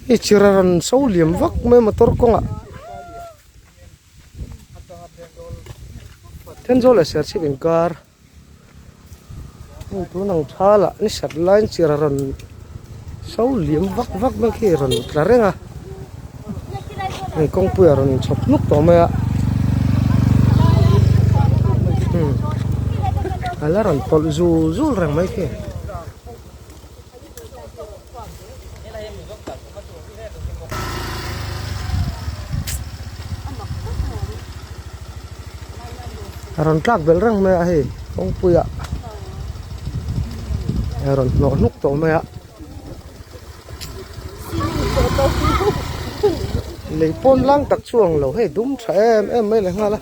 Ichiraran sauliam vak me motor konga tenjol aser chipin kar tu nang thala ni sat line chiraran sauliam vak vak bang khiran tlarenga nei kong puyaron chop nuk to maya alaran tol zul rang mai ke aron tlak bel rang maya he kong puya aron no nuk to maya lấy pon lang tak chuang lo he dum tha em mai le ngala